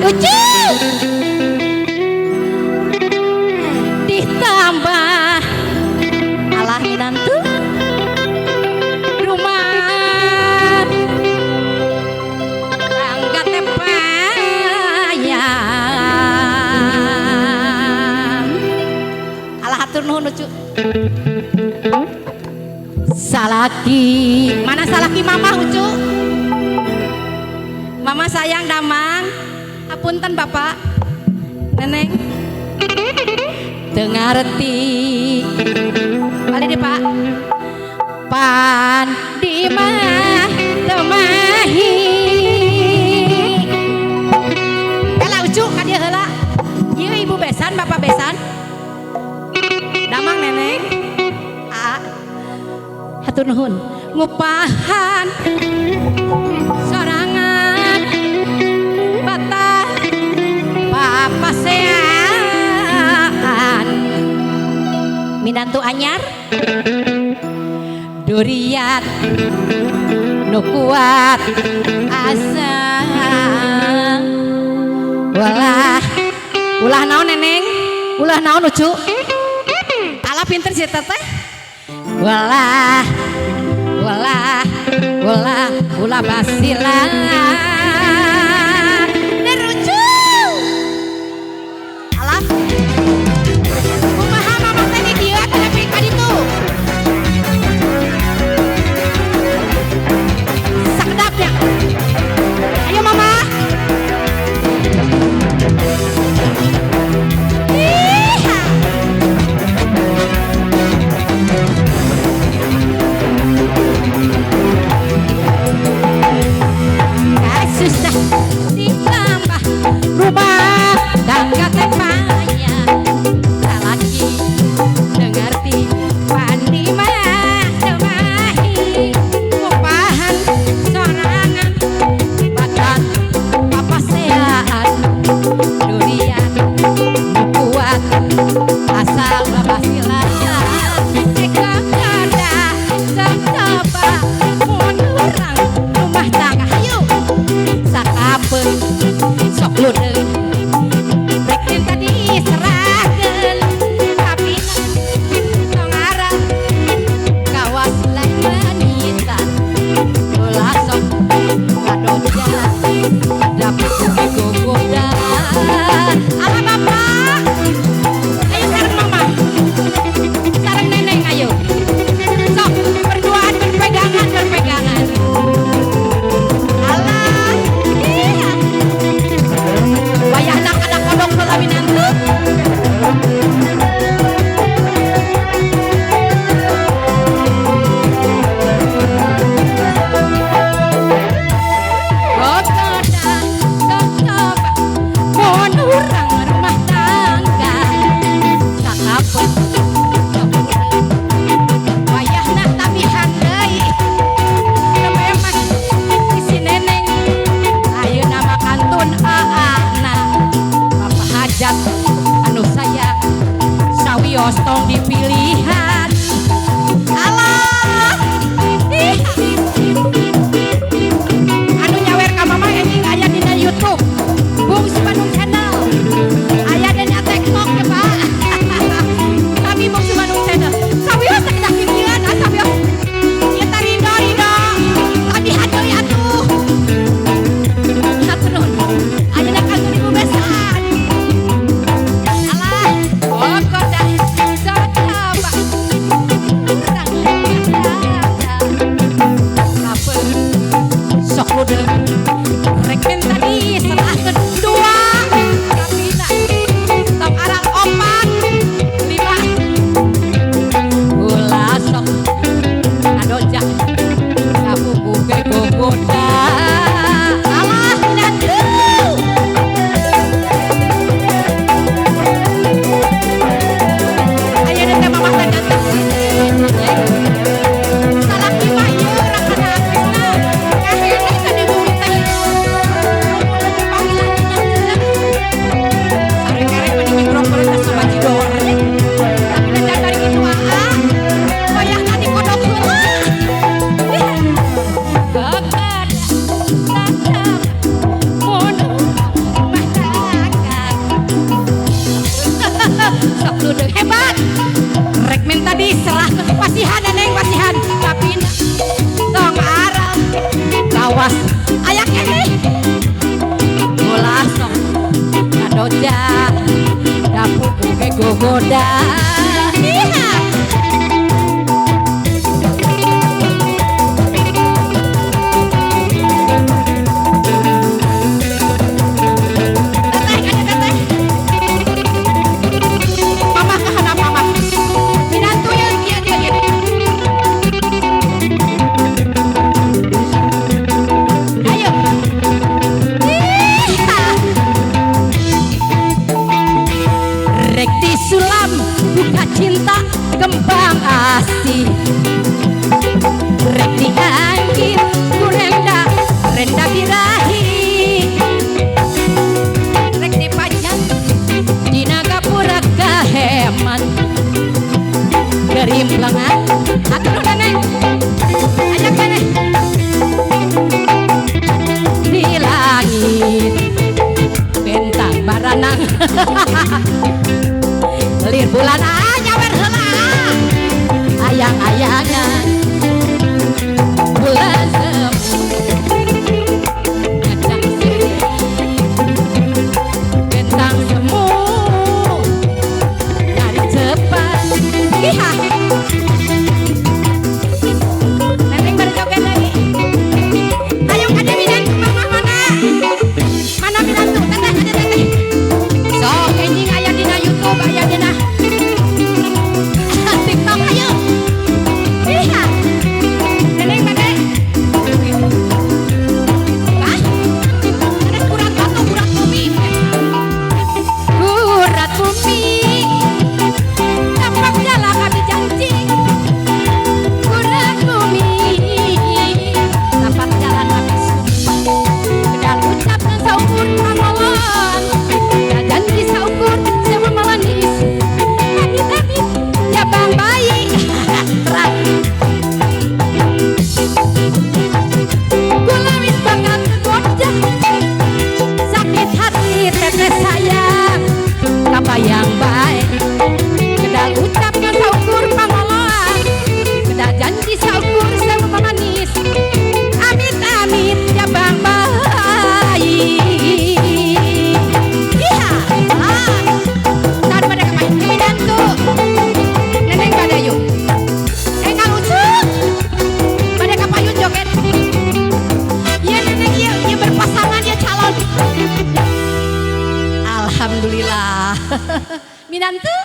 Ucu ditambah alah minantu rumah tangga tepayang alah hatur nuhun Ucu. Salaki mana salaki mama Ucu? Mama sayang damang apunten bapak neneng dengarti balik deh pak pan di mah temahi kala Ucu kadia heula ieu ibu besan bapak besan damang neneng hatur nuhun ngupahan sorangan batah papasean minantu anyar durian nu kuat asa ulah naon neneng ulah naon Ucu ala pinter si teteh ulah basilan nerucu alam kumaha mama teh di dieu tapi ka ditu sakedapnya ayo mama susah ditambah rumah tangga tepayang lelaki dengarti pandi mah temahi ngupahan sorangan badan papasean durian kuat asal babasilan eka kada coba mun urang rumah tangga hayu sakapeun sok ludeung rek tadi serahkeun tapi tongara kawas lain manitan ulah sok kadoja dapet gogoda ala bapak ayo sareng mama sareng neneng ayo sok berduaan berpegangan wayah anak-anak kodok pelawinantu gogoda coba mun urang rumah tangga sakapeun wayahna tabihan deui memang isi neneng ayeuna mah kantun aana bapak hajat anu sayang sawios tong dipilihan alah anu nyawer ka mama ending aya dina YouTube Bungsu Bandung Channel aya dina TikTok ya pak kami Bungsu Bandung Channel sawios sakedah pilihan sawios ieu teh Rido tadi hadeui atuh hatur ayeuna kantun ibu besan alah gogoda coba Oke gogoda. Iya. Cinta kembang asih rek diangin ku renda birahi rek dipajang dina gapura kaheman gerimplangan atuh neneng ajak neneng di langit bentang baranang lir bulan nyawer heula ayang-ayangan bulan semu ngajak sini bentang semu dari cepat iha neneng berjoget lagi ayo ada minantu mama mana minantu teteh ada teteh sok enjing aya dina YouTube aya dina TikTok ayo. Iya. Neneng mana? Hah? Ada kurat batu, kurat bumi. Kurat bumi. Tampak jalan kami janji. Kurat bumi. Tampak jalan kami sumpah. Kedal ucapkan saukur pangolon. Kedal janji saukur sewa manis. Amit-amit jabang bayi terang gula wis banget gojak sakit hati teteh sayang kabayang baik kedal ucapkan saukur pangoloan kedal janji saukur sewa manis amit-amit jabang bayi iya saat pada kapan minantu neneng pada yuk enggak lucu pada kapayun joget ya neneng ya berpasangan ya calon alhamdulillah minantu